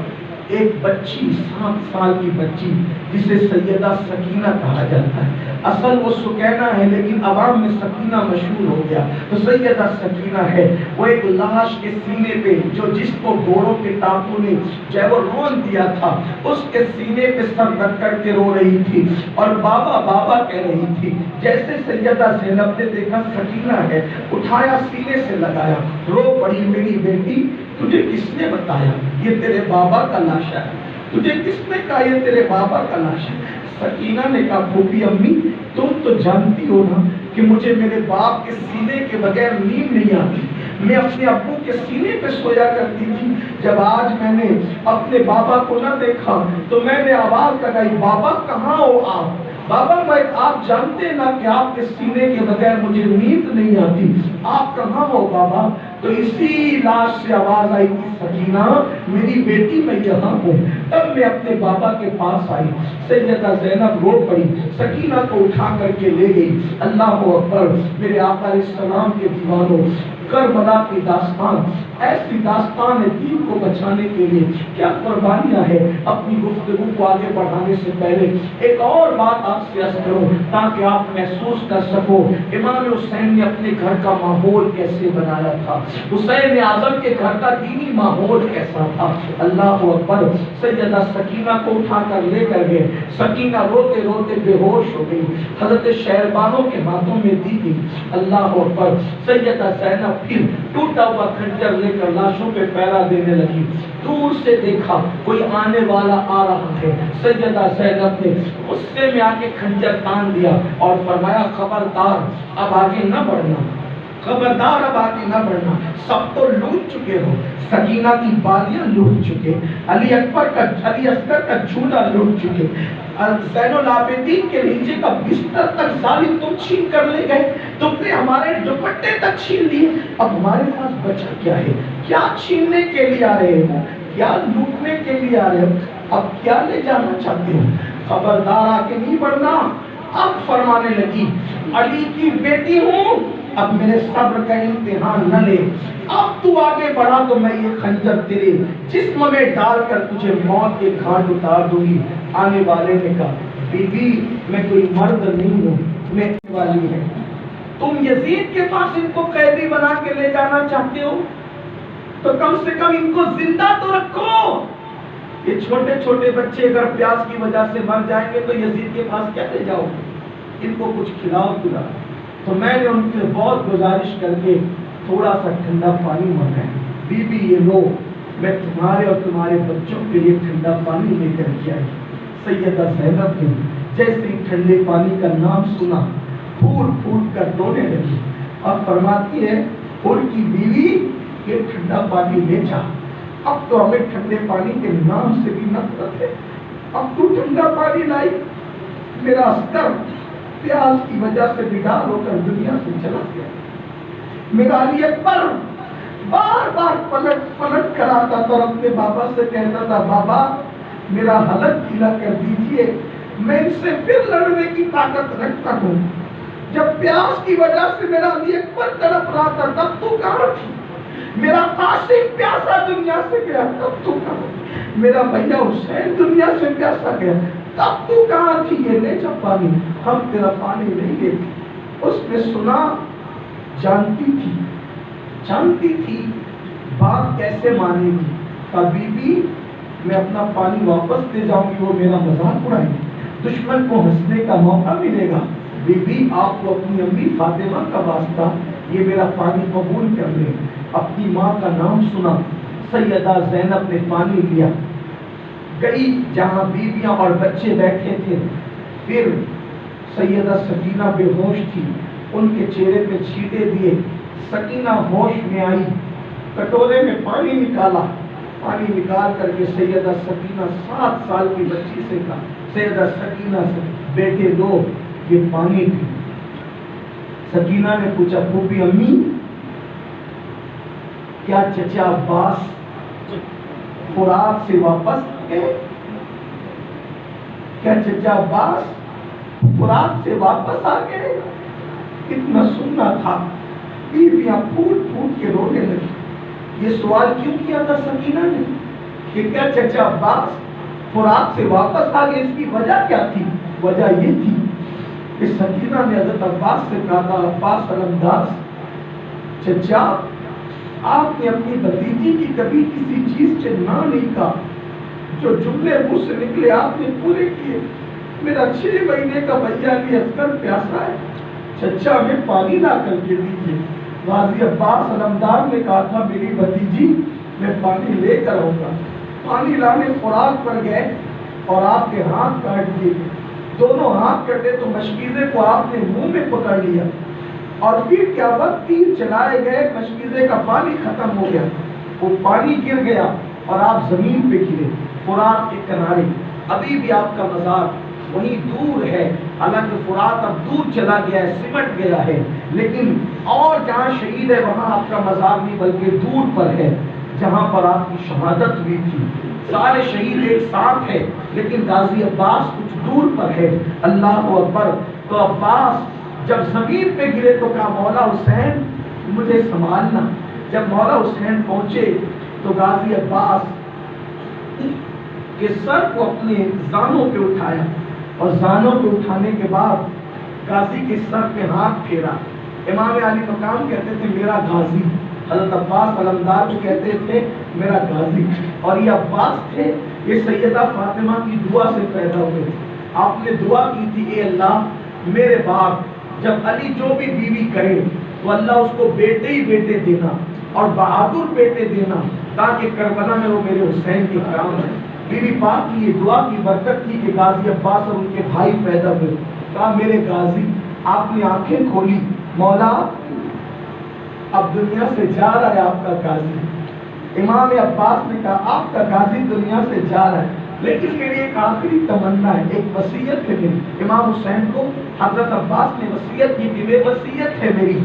Speaker 1: ایک بچی 7 سال کی بچی جسے سیدہ سکینہ کہا جاتا ہے. اصل وہ سکینہ ہے لیکن عوام میں سکینہ مشہور ہو گیا. تو سیدہ سکینہ ہے، وہ ایک لاش کے سینے پہ جو جس کو گھوڑوں کے ٹانپوں نے جو ہے وہ رون دیا تھا اس کے سینے پہ سر رکھ کر کے رو رہی تھی اور بابا بابا کہہ رہی تھی. جیسے سیدہ زینب نے دیکھا سکینہ ہے، اٹھایا سینے سے لگایا، رو پڑی میری بیٹی تجھے کس نے بتایا یہ تیرے بابا کا لاش ہے؟ تجھے کس نے کہا یہ تیرے بابا کا لاش ہے؟ سکینہ نے کہا پھوپھی امی تم تو جانتی ہو نا کہ مجھے میرے باپ کے سینے کے بغیر نیند نہیں آتی. میں اپنے ابو کے سینے پہ سویا کرتی تھی. جب آج میں نے اپنے بابا کو نہ دیکھا تو میں نے آواز لگائی، بابا کہاں ہو آپ؟ بابا میں آپ جانتے نا کہ آپ کے سینے کے بغیر مجھے نیند نہیں آتی، آپ کہاں ہو بابا؟ تو اسی لاش سے آواز آئی کہ سکینہ میری بیٹی میں یہاں ہوں۔ تب میں اپنے بابا کے پاس آئی، سیدہ زینب رو پڑی، سکینہ کو اٹھا کر کے لے گئی۔ اللہ اکبر! میرے آقا علیہ السلام کے دیوانوں، کربلا کی داستان ایسی داستان ہے دین کو بچانے کے لیے کیا قربانیاں ہیں۔ اپنی گفتگو کو آگے بڑھانے سے پہلے ایک اور بات آپ سے عرض کروں تاکہ آپ محسوس کر سکو امام حسین نے اپنے گھر کا ماحول کیسے بنایا تھا، حسین اعظم کے گھر کا دینی ماحول کیسا تھا۔ اللہ اکبر! سیدہ سکینہ کو اٹھا کر لے کر گئے، سکینہ روتے روتے بے ہوش ہو گئی، حضرت شہربانوں کے ہاتھوں میں دی گئی۔ اللہ اکبر! سیدہ زینب پھر ٹوٹا ہوا خنجر لے کر لاشوں پہ پہرا دینے لگی۔ دور سے دیکھا کوئی آنے والا آ رہا ہے، سیدہ زینب نے غصے میں آ کے خنجر تان دیا اور فرمایا خبردار اب آگے نہ بڑھنا، خبردار اب آگے نہ بڑھنا، سب تو لوٹ چکے ہو، سکینہ کی بالیاں لوٹ چکے، علی اصغر کا جھولا لوٹ چکے، زین العابدین کے نیچے کا بستر تک ظالم تم چھین کر لے گئے، تم نے ہمارے دوپٹے تک چھین لیے، اب ہمارے پاس بچا کیا ہے؟ کیا چھیننے کے لیے آ رہے ہو؟ کیا لوٹنے کے لیے آ رہے ہو؟ اب کیا لے جانا چاہتے ہو؟ خبردار آگے نہیں بڑھنا۔ اب فرمانے لگی علی کی بیٹی ہوں، اب میرے صبر کا امتحان نہ لے، اب تو آگے بڑھا تو میں یہ خنجر تیرے جسم میں ڈال کر تجھے موت کے گھاٹ اتار دوں گی۔ آنے والے نے کہا بی بی میں کوئی مرد نہیں ہوں، میں والی ہے، تم یزید کے پاس ان کو قیدی بنا کے لے جانا چاہتے ہو تو کم سے کم ان کو زندہ تو رکھو۔ یہ چھوٹے چھوٹے بچے اگر پیاس کی وجہ سے مر جائیں گے تو یزید کے پاس کیا لے جاؤ؟ ان کو کچھ کھلاؤ پلاؤ۔ تو میں نے ان سے بہت گزارش کر کے تھوڑا سا ٹھنڈا پانی منگایا، بی بی یہ لو، میں تمہارے اور تمہارے بچوں کے لیے ٹھنڈا پانی لے کر کے آئی۔ سیدہ زینب نے جیسے ہی ٹھنڈے پانی کا نام سنا پھول پھول کر رونے لگی اور فرماتی ہے ان کی بیوی یہ ٹھنڈا پانی لے جا، اب تو ہمیں ٹھنڈے پانی کے نام سے بھی نفرت ہے، اب تو ٹھنڈا پانی لائی، میرا اصغر پیاس کی وجہ سے بیدار ہو کر دنیا سے چلا گیا، میرا علی اکبر بار بار پلٹ پلٹ کر آتا تھا اور اپنے بابا سے کہتا تھا بابا میرا حلق گیلا کر دیجئے، میں ان سے پھر لڑنے کی طاقت رکھتا ہوں۔ جب پیاس کی وجہ سے میرا علی اکبر تڑپ رہا تھا تب تو کہاں تھی؟ میرا قاسم پیاسا دنیا سے گیا تب تو کہاں؟ میرا بھیا حسین دنیا سے پیاسا گیا تب تو کہاں تھی؟ یہ لے جا پانی، ہم تیرا پانی نہیں لیتے۔ اس نے سنا، جانتی تھی بات کیسے مانے گی، کہا بی بی میں اپنا پانی واپس دے جاؤں گی، وہ میرا مذاق اڑائیں گے، دشمن کو ہنسنے کا موقع ملے گا، بی بی آپ کو اپنی امی فاطمہ کا واسطہ یہ میرا پانی قبول کر لیں۔ اپنی ماں کا نام سنا، سیدہ زینب نے پانی لیا، گئی جہاں بیویاں اور بچے بیٹھے تھے، پھر سیدہ سکینہ بے ہوش تھی، ان کے چہرے پہ چھینٹے دیے، سکینہ ہوش میں آئی، کٹورے میں پانی نکالا، پانی نکال کر کے سیدہ سکینہ 7 سال کی بچی سے کہا، سیدہ سکینہ سے بیٹے دو یہ پانی پی۔ سکینہ نے پوچھا پھوپھی امی کیا چچا عباس فرات سے واپس گئے؟ کیا چچا عباس فرات سے واپس آ گئے؟ اتنا سننا تھا، بیویاں پھوٹ پھوٹ کے رونے لگی۔ یہ سوال کیوں کیا تھا سکینہ نے کہ کیا چچا عباس فرات سے واپس آ گئے؟ اس کی وجہ کیا تھی؟ وجہ یہ تھی کہ سکینہ نے حضرت عباس سے کہا تھا عباس علمدار چچا آپ نے اپنی بھتیجی کی کبھی کسی چیز سے نہ نہیں کہا، جو جملے منہ سے نکلے آپ نے پورے کیے، میرا 6 مہینے کا بھیا علی اصغر پیاسا ہے، چچا ہمیں پانی لا کر کے دیجیے۔ غازی عباس علمدار نے کہا تھا میری بھتیجی میں پانی لے کر آؤں گا، پانی لانے فرات پر گئے اور آپ کے ہاتھ کاٹ دیے گئے، دونوں ہاتھ کٹے تو مشکیزے کو آپ نے منہ میں پکڑ لیا اور پھر کیا وقت تیر چلائے گئے، مشکیزے کا پانی ختم ہو گیا، وہ پانی گر گیا اور آپ زمین پہ گرے فرات کے کنارے۔ ابھی بھی آپ کا مزار وہی دور ہے، حالانکہ فرات اب دور چلا گیا ہے، سمٹ گیا ہے، لیکن اور جہاں شہید ہے وہاں آپ کا مزار نہیں بلکہ دور پر ہے جہاں پر آپ کی شہادت ہوئی تھی۔ سارے شہید ایک ساتھ ہے لیکن غازی عباس کچھ دور پر ہے۔ اللہ اکبر۔ تو عباس جب زمین پہ گرے تو کہا مولا حسین مجھے سنبھالنا۔ جب مولا حسین پہنچے تو غازی عباس کے سر کو اپنے زانوں پہ اٹھایا اور زانوں پہ اٹھانے کے بعد غازی کے سر پہ ہاتھ پھیرا۔ امام علی مقام کہتے تھے میرا غازی، حضرت عباس علمدار کو کہتے تھے میرا غازی، اور یہ عباس تھے، یہ سیدہ فاطمہ کی دعا سے پیدا ہوئے تھے۔ آپ نے دعا کی تھی اے اللہ میرے باپ جب علی جو بھی بیوی کرے تو اللہ اس کو بیٹے ہی بیٹے دینا اور بہادر بیٹے دینا تاکہ کربلا میں وہ میرے حسین کے کام ہے۔ بی بی پاک کی یہ دعا کی برکت تھی کہ غازی عباس اور ان کے بھائی پیدا ہوئے۔ کہا میرے غازی آپ نے آنکھیں کھولی، مولا اب دنیا سے جا رہا ہے آپ کا غازی۔ امام عباس نے کہا آپ کا غازی دنیا سے جا رہا ہے لیکن میری ایک آخری تمنا ہے، ایک وصیت ہے میری۔ امام حسین کو حضرت عباس نے وصیت کی تھی، وصیت ہے میری۔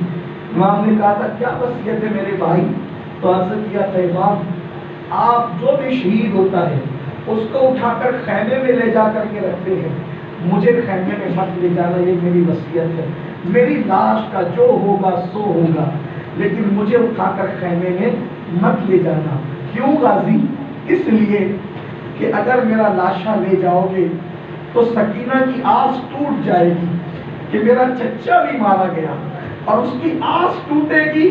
Speaker 1: امام نے کہا تھا کیا وصیت ہے میرے بھائی؟ تو عرض کیا تھا امام آپ جو بھی شہید ہوتا ہے اس کو اٹھا کر خیمے میں لے جا کر کے رکھتے ہیں، مجھے خیمے میں مت لے جانا، یہ میری وصیت ہے۔ میری لاش کا جو ہوگا سو ہوگا لیکن مجھے اٹھا کر خیمے میں مت لے جانا۔ کیوں غازی؟ اس لیے کہ اگر میرا لاشا لے جاؤ گے تو سکینہ کی آس ٹوٹ جائے گی کہ میرا چچا بھی مارا گیا، اور اس کی آس ٹوٹے گی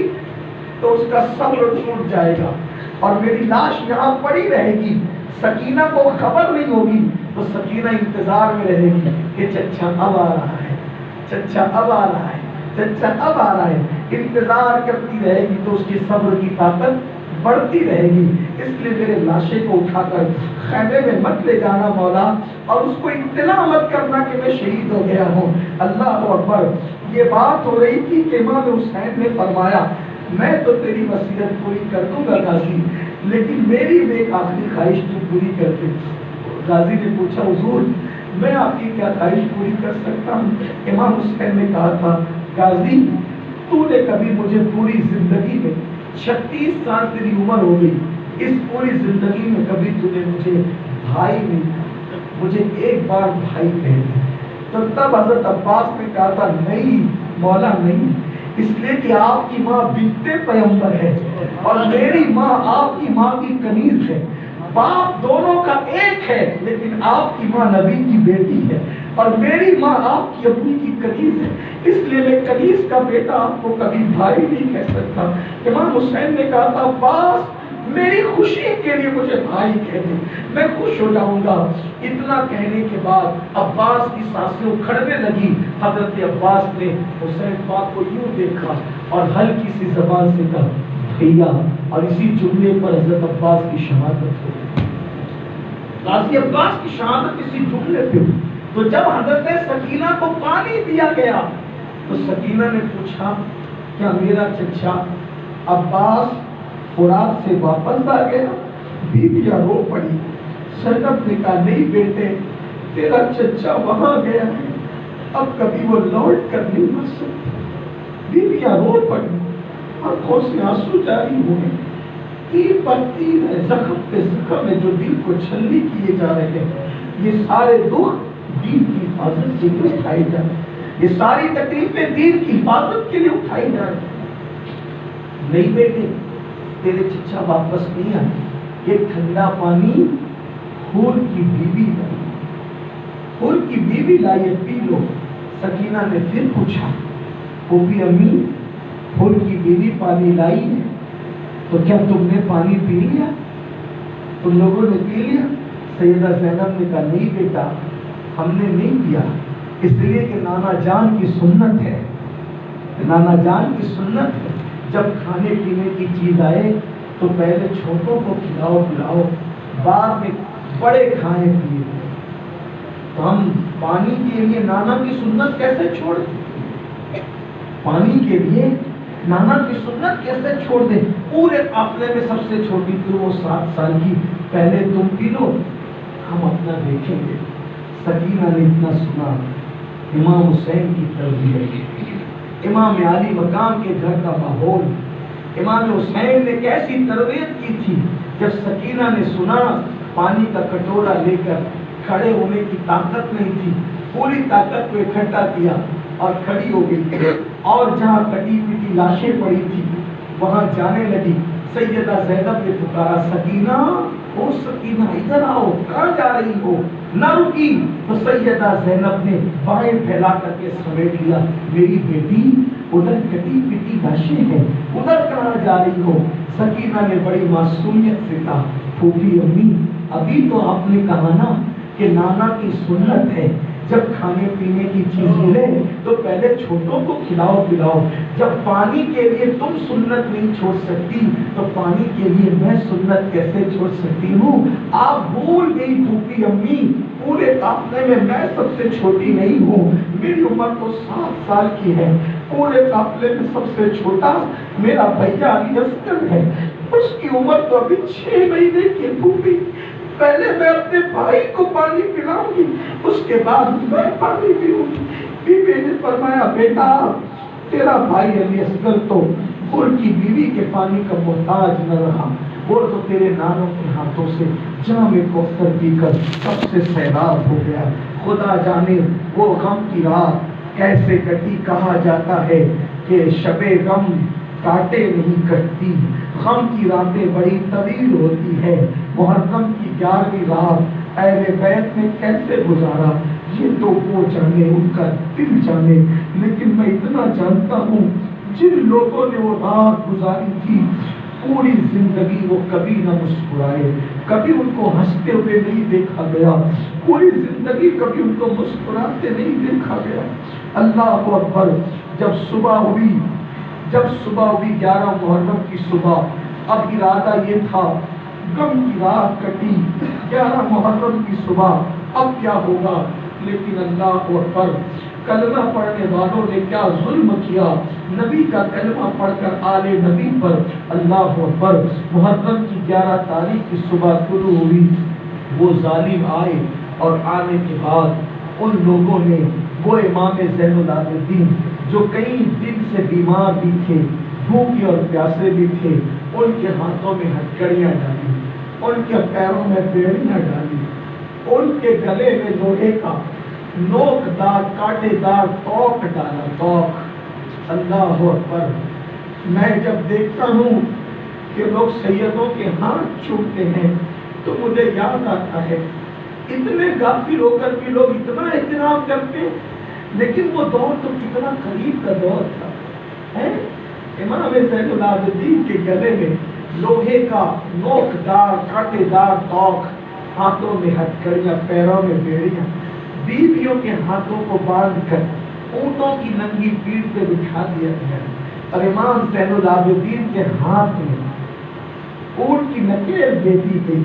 Speaker 1: تو اس کا صبر ٹوٹ جائے گا، اور میری لاش یہاں پڑی رہے گی، سکینہ کو خبر نہیں ہوگی تو سکینہ انتظار میں رہے گی کہ چچا اب آ رہا ہے، چچا اب آ رہا ہے، چچا اب آ رہا ہے، انتظار کرتی رہے گی تو اس کی صبر کی طاقت بڑھتی رہے گی۔ اس لیے میرے لاشے کو اٹھا کر خیمے میں مت لے جانا مولا، اور اس کو اطلاع مت کرنا کہ میں شہید ہو گیا ہوں۔ اللہ اکبر۔ یہ بات ہو رہی تھی کہ امام حسین نے فرمایا میں تو تیری وصیت پوری کر دوں گا غازی، لیکن میری بھی ایک آخری خواہش تو پوری کر دے۔ غازی نے پوچھا حضور میں آپ کی کیا خواہش پوری کر سکتا ہوں؟ امام حسین نے کہا تھا غازی تو نے کبھی مجھے پوری زندگی میں 36 سال تیری عمر ہو گئی، اس پوری زندگی میں کبھی تو نے مجھے بھائی نہیں کہا، مجھے ایک بار بھائی کہہ دے۔ تو تب حضرت عباس نے کہا تھا نہیں مولا نہیں، اس لیے کہ آپ کی ماں بنت پیغمبر ہے اور میری ماں آپ کی ماں کی کنیز ہے، باپ دونوں کا ایک ہے لیکن آپ کی ماں نبی کی بیٹی ہے اور میری ماں آپ کی اپنی کی کنیز ہے، اس لیے میں کنیز کا بیٹا آپ کو کبھی بھائی نہیں کہہ سکتا۔ امام حسین نے کہا تھا عباس میری خوشی کے لیے مجھے بھائی کہہ دے، میں خوش ہو جاؤں گا۔ اتنا کہنے کے بعد عباس کی سانسیں اکھڑنے لگی۔ حضرت عباس نے حسین پاک کو یوں دیکھا اور ہلکی سی زبان سے کہا بھیا، اور اسی جملے پر حضرت عباس کی شہادت ہو گئی۔ غازی عباس کی شہادت اسی جملے پہ ہوئی۔ تو جب حضرت سکینہ کو پانی دیا گیا تو سکینہ نے پوچھا کیا میرا چچا عباس فرات سے واپس آ گیا؟ بیویاں رو پڑی۔ سرکت نے کہا نہیں بیٹے تیرا چچا وہاں گیا ہے، اب کبھی وہ لوٹ کر نہیں آ سکتا۔ بیویاں رو پڑی، آنکھوں سے آنسو جاری ہوئے۔ تیر پر تیر ہے، زخم پہ زخم ہے جو دل کو چھلنی کیے جا رہے ہیں۔ یہ سارے دکھ دین کی حفاظت کے لیے اٹھائے جا رہے ہیں، یہ ساری تکلیفیں دین کی حفاظت کے لیے اٹھائی جا رہی ہیں۔ نہیں بیٹے تیرے چچا واپس نہیں آئے، یہ ٹھنڈا پانی حور کی بیوی لائی، حور کی بیوی لائی، پی لو۔ سکینہ نے پھر پوچھا پھوپھی امی حور کی بیوی پانی لائی ہے تو کیا تم نے پانی پی لیا؟ تم لوگوں نے پی لیا؟ سیدہ زینب نے کہا نہیں بیٹا ہم نے نہیں پیا، اس لیے کہ نانا جان کی سنت ہے، نانا جان کی سنت ہے جب کھانے پینے کی چیز آئے تو پہلے چھوٹوں کو کھلاؤ پلاؤ، بعد میں بڑے کھائیں پیے۔ تو ہم پانی کے لیے نانا کی سنت کیسے چھوڑ دیں؟ پانی کے لیے نانا کی سنت کیسے چھوڑ دیں؟ پورے قافلے میں سب سے چھوٹی تھی وہ 7 سال کی، پہلے تم پی لو ہم اپنا دیکھیں گے۔ سکینہ نے اتنا سنا، امام حسین کی تربیت، امام علی مقام کے گھر کا ماحول، امام حسین نے کیسی تربیت کی تھی. جب سکینہ نے سنا، پانی کا کٹورا لے کر، کھڑے ہونے کی طاقت نہیں تھی، پوری طاقت کو اکٹھا کیا اور کھڑی ہو گئی، اور جہاں کٹی پٹی لاشیں پڑی تھی وہاں جانے لگی. سیدہ زینب نے پکارا، سکینہ، او سکینہ ادھر آؤ، کہاں جا رہی ہو؟ نہ رکی تو سیدہ زینب نے بائیں پھیلا کر کے سمیٹ لیا، میری بیٹی ادھر کٹی پٹی لاشیں ہیں، ادھر کہاں جا رہی ہو؟ سکینہ نے بڑی معصومیت سے کہا، پھوپھی امی، ابھی تو آپ نے کہا نا کہ نانا کی سنت ہے، جب کھانے پینے کی چیز ملے تو پہلے چھوٹوں کو کھلاؤ پلاؤ. جب پانی کے لیے تم سنت نہیں چھوڑ سکتی تو پانی کے لیے میں سنت کیسے چھوڑ سکتی ہوں؟ آپ بھول گئی پھوپھی امی، پورے قافلے میں میں سب سے چھوٹی نہیں ہوں، میری عمر تو 7 سال کی ہے، پورے قافلے میں سب سے چھوٹا میرا بھیا علی اصغر ہے، اس کی عمر تو ابھی 6 مہینے کی. پھوپھی پہلے میں اپنے بھائی کو پانی پلاؤں گی، اس کے بعد میں پانی پیوں گی. بی بی نے فرمایا، بیٹا تیرا بھائی علی اصغر تو ان کی بیوی کے پانی کا محتاج نہ رہا، وہ تو تیرے نانوں کے ہاتھوں سے جام کوثر پی کر سب سے سیراب ہو گیا. خدا جانے وہ غم کی رات کیسے کٹی. کہا جاتا ہے کہ شب غم کاٹے نہیں کٹتی، غم کی راتیں بڑی طویل ہوتی ہے. محرم کی 11ویں رات اہل بیت نے کیسے گزارا یہ تو وہ جانے، ان کا دل جانے. لیکن میں اتنا جانتا ہوں، جن لوگوں نے وہ رات گزاری تھی پوری زندگی وہ کبھی نہ مسکرائے، کبھی ان کو ہنستے ہوئے نہیں دیکھا گیا، پوری زندگی کبھی ان کو مسکراتے نہیں دیکھا گیا. اللہ اکبر. جب صبح ہوئی 11 محرم کی صبح، اب ارادہ یہ تھا، غم کی رات کٹی، 11 محرم کی صبح، اب کیا ہوگا؟ لیکن اللہ اکبر، کلمہ پڑھنے والوں نے کیا ظلم کیا نبی کا کلمہ پڑھ کر آل نبی پر. اللہ اکبر. محرم کی 11 تاریخ کی صبح طلوع ہوئی، وہ ظالم آئے اور آنے کے بعد ان لوگوں نے وہ امام زین العابدین جو کئی دن سے بیمار بھی تھے، بھوکے اور پیاسے بھی تھے، ان کے ہاتھوں میں ہتھکڑیاں ڈالی، ان کے پیروں میں بیڑیاں ڈالی، ان کے گلے میں لوہے کا نوک دار کانٹے دار توق ڈالا. توق. اللہ اکبر. میں جب دیکھتا ہوں کہ لوگ سیدوں کے ہاتھ چومتے ہیں تو مجھے یاد آتا ہے اتنے غافل ہو کر بھی لوگ اتنا احترام کرتے، لیکن وہ دور تو کتنا قریب کا دور تھا. امام زین العابدین کے گلے میں لوہے کا نوک دار کانٹے دار توق، ہاتھوں میں ہتھکڑیاں، پیروں میں بیڑیاں، بیویوں کے ہاتھوں کو باندھ کر اونٹوں کی ننگی پیٹھ پہ بٹھا دیا گیا، اور امام زین العابدین کے ہاتھ میں اونٹ کی نکیل دے دی گئی.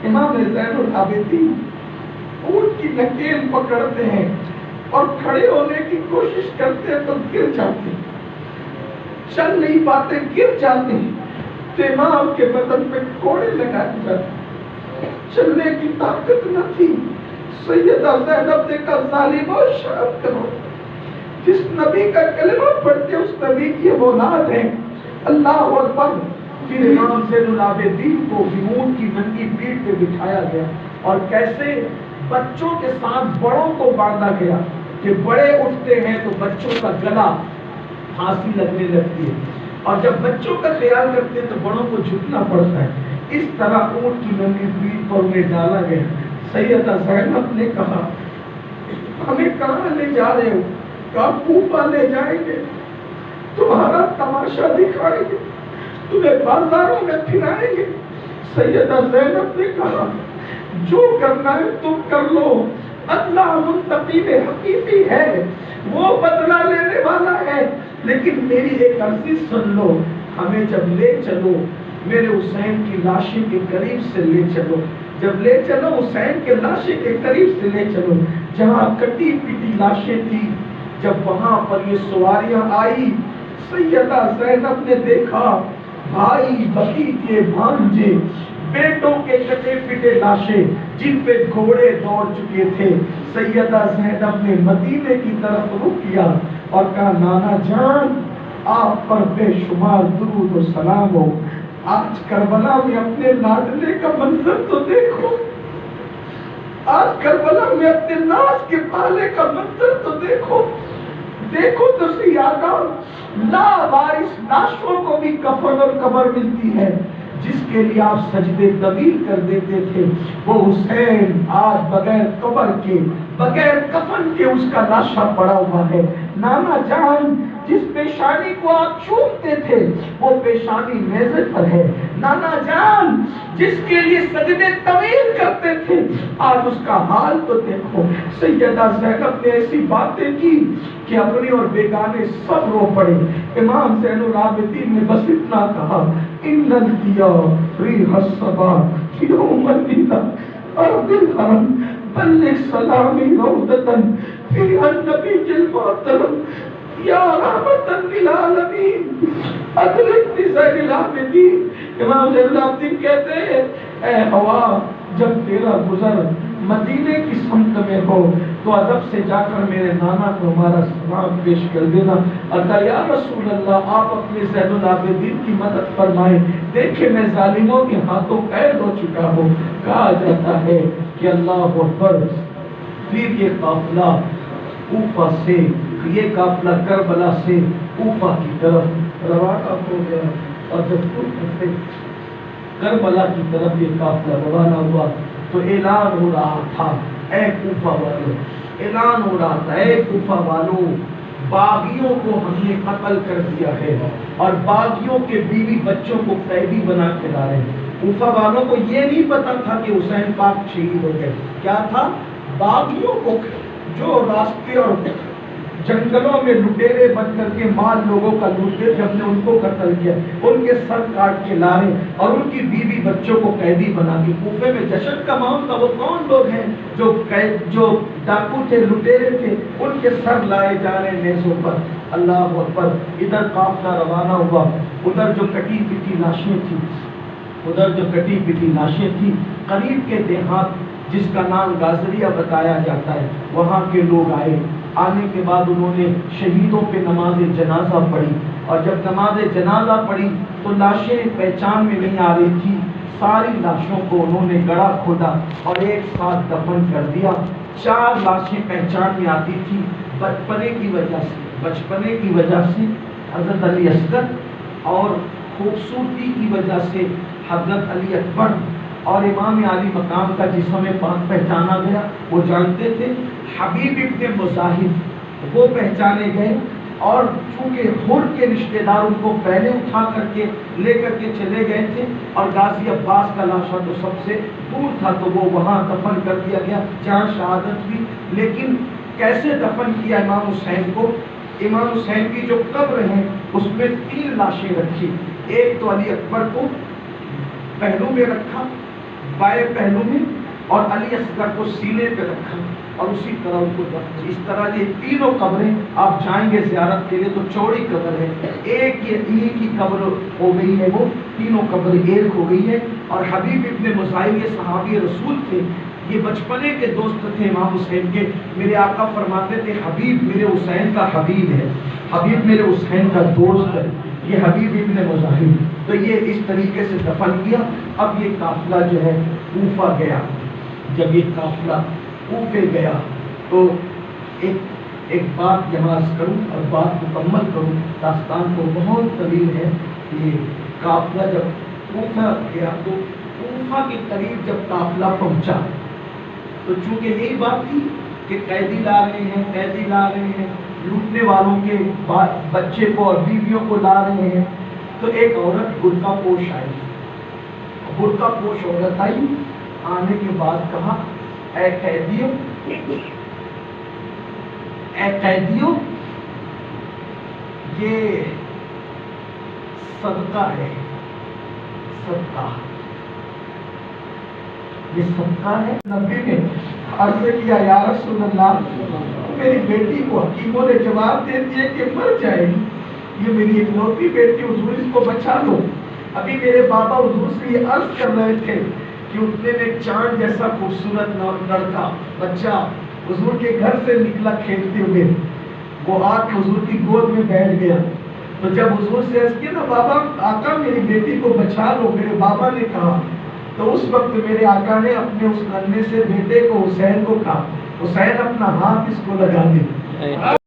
Speaker 1: امام زین العابدین اونٹ کی نکیل پکڑتے ہیں اور کھڑے ہونے کی کوشش کرتے ہیں تو گر جاتے ہیں، چل نہیں پاتے، گر جاتے ہیں. تو امام کے بدن پہ کوڑے لگائے جاتے، چلنے کی طاقت نہ تھی. سیدہ زینب نے کہا، ظالمو شرم کرو، جس نبی کا کلمہ پڑھتے اس نبی کی اولاد ہیں. اللہ اکبر. پھر امام زین العابدین کو اونٹ کی ننگی پیٹھ پہ بٹھایا گیا، اور کیسے بچوں کے ساتھ بڑوں کو باندھا گیا کہ بڑے اٹھتے ہیں تو بچوں کا گلا پھانسی لگنے لگتی ہے، اور جب بچوں کا خیال کرتے ہیں تو بڑوں کو جھکنا پڑتا ہے. اس طرح اونٹ کی ننگی پیٹھ پر انہیں ڈالا گیا. سیدہ زینب نے کہا، ہمیں کہاں لے جا رہے ہو؟ کہا، کوفہ لے جائیں گے، تمہارا تماشا دکھائیں گے، تمہیں بازاروں میں پھرائیں گے. سیدہ زینب نے کہا، جو کرنا ہے تم کر لو، اللہ منتقم حقیقی ہے، وہ بدلہ لینے والا ہے، لیکن میری ایک عرضی سن لو، ہمیں جب لے چلو میرے حسین کی لاشیں کے قریب سے لے چلو، جب لے چلو حسین کے لاشیں کے قریب سے لے چلو جہاں کٹی پیٹی لاشیں تھی. جب وہاں پر یہ سواریاں آئی، سیدہ زینب نے دیکھا بھائی، بھتیجے، بھانجے بیٹوں کے کٹے پٹے لاشیں جن پہ گھوڑے دوڑ چکے تھے. سیدہ زینب نے مدینے کی طرف رخ کیا اور کہا نانا جان آپ پر بے شمار درود و سلام ہو. آج کربلا میں اپنے لاڈلے کا منظر تو دیکھو, آج کربلا میں اپنے ناز کے پالے کا منظر تو دیکھو. دیکھو تو صحیح آقا, لا وارث لاشوں کو بھی کفن اور قبر ملتی ہے. جس کے لیے آپ سجدے طویل کر دیتے تھے وہ حسین آج بغیر قبر کے بغیر کفن کے اس کا لاشا پڑا ہوا ہے. نانا جان جس پیشانی کو آپ چومتے تھے وہ پیشانی نیزے پر ہے. نانا جان جس کے لیے سجدے طویل کرتے تھے آج اس کا حال تو دیکھو. سیدہ زینب نے ایسی باتیں کی کہ اپنے اور بیگانے سب رو پڑے. امام زین العابدین نے بس اتنا کہا ان الدیا ریح الصبا یوم الدینا ارض الحرم بلغ سلامی روضتن فی النبی المحترم یا رحمتا للعالمین ادرک زین العابدین. امام زین العابدین کہتے ہیں اے ہوا جب تیرا گزر مدینے کی سمت میں ہو تو ادب سے جا کر میرے نانا کو ہمارا سلام پیش کر دینا. کہا یا رسول اللہ آپ اپنے زین العابدین کی مدد فرمائیں, دیکھیں میں ظالموں کے ہاتھوں قید ہو چکا ہوں. کہا جاتا ہے کہ اللہ اکبر, پھر یہ قافلہ کوفہ سے, یہ قافلہ کربلا سے کوفہ کی طرف روانہ ہو گیا. اور جب کوفہ سے کربلا کی طرف یہ قافلہ روانہ ہوا تو اعلان ہو رہا تھا اے کوفہ والو, اعلان ہو رہا تھا اے کوفہ والو, باغیوں کو ہم نے قتل کر دیا ہے اور باغیوں کے بیوی بچوں کو قیدی بنا کے لا رہے ہیں. کوفہ والوں کو یہ نہیں پتا تھا کہ حسین پاک شہید ہو گئے. کیا تھا؟ باغیوں کو جو راستے اور جنگلوں میں لٹیرے بن کر کے مال لوگوں کا لوٹتے تھے, ہم نے ان کو قتل کیا, ان کے سر کاٹ کے لائے اور ان کی بیوی بچوں کو قیدی بنا کے. کوفے میں جشن کا ماحول تھا. وہ کون لوگ ہیں جو ڈاکو تھے, لٹیرے تھے, ان کے سر لائے جا رہے نیزوں پر. اللہ اکبر. ادھر قافلہ روانہ ہوا, ادھر جو کٹی پٹی لاشیں تھی, ادھر جو کٹی پٹی لاشیں تھی, قریب کے دیہات جس کا نام گازریہ بتایا جاتا ہے وہاں کے لوگ آئے. آنے کے بعد انہوں نے شہیدوں پہ نماز جنازہ پڑھی اور جب نماز جنازہ پڑھی تو لاشیں پہچان میں نہیں آ رہی تھی. ساری لاشوں کو انہوں نے گڑھا کھودا اور ایک ساتھ دفن کر دیا. 4 لاشیں پہچان میں آتی تھی بچپنے کی وجہ سے حضرت علی اصغر اور خوبصورتی کی وجہ سے حضرت علی اکبر اور امام علی مقام کا جس ہمیں پہچانا گیا وہ جانتے تھے. حبیب ابن مظاہر وہ پہچانے گئے اور چونکہ حر کے رشتہ دار ان کو پہلے اٹھا کر کے لے کر کے چلے گئے تھے اور غازی عباس کا لاشا تو سب سے دور تھا تو وہ وہاں دفن کر دیا گیا جہاں شہادت ہوئی. لیکن کیسے دفن کیا امام حسین کو؟ امام حسین کی جو قبر ہے اس میں 3 لاشیں رکھی. ایک تو علی اکبر کو پہلو میں رکھا, بائیں پہلو میں, اور علی اصغر کو سینے پہ رکھا اور اسی طرح ان کو دفن. اس طرح یہ 3 قبریں آپ جائیں گے زیارت کے لیے تو چوڑی قبر ہے, ایک ہی قبر ہو گئی ہے, وہ 3 قبر ایک ہو گئی ہے. اور حبیب ابن مظاہر یہ صحابی رسول تھے, یہ بچپنے کے دوست تھے امام حسین کے. میرے آقا فرماتے تھے حبیب میرے حسین کا حبیب ہے, حبیب میرے حسین کا دوست ہے, یہ حبیب ابن مظاہر. تو یہ اس طریقے سے دفن کیا. اب یہ قافلہ جو ہے کوفہ گیا. جب یہ قافلہ کوفے گیا تو ایک بات یہاں کروں اور بات مکمل کروں, داستان کو بہت طویل ہے. یہ قافلہ جب کوفہ گیا تو کوفہ کے قریب جب قافلہ پہنچا تو چونکہ یہی بات تھی کہ قیدی لا رہے ہیں, لوٹنے والوں کے بچے کو اور بیویوں کو لا رہے ہیں, تو ایک عورت برقع پوش آئی. برقع پوش عورت آئی, آنے کے بعد کہا اے قیدیوں یہ صدقہ ہے, یہ صدقہ ہے. نبی نے عرض کیا یا رسول اللہ میری بیٹی کو حکیموں نے جواب دے دیا کہ مر جائے گی, یہ میری اکلوتی بیٹی, حضور اس کو بچا لو. ابھی میرے بابا حضور سے یہ عرض کر رہے تھے کہ اتنے میں ایک چاند جیسا خوبصورت لڑکا بچہ حضور کے گھر سے نکلا کھیلتے ہوئے، وہ آ کے حضور کی گود میں بیٹھ گیا. تو جب حضور سے عرض کیا نا بابا آقا میری بیٹی کو بچا لو، میرے بابا نے کہا، تو اس وقت میرے آقا نے اپنے اس ننھے سے بیٹے کو حسین کو کہا حسین اپنا ہاتھ اس کو لگا دے.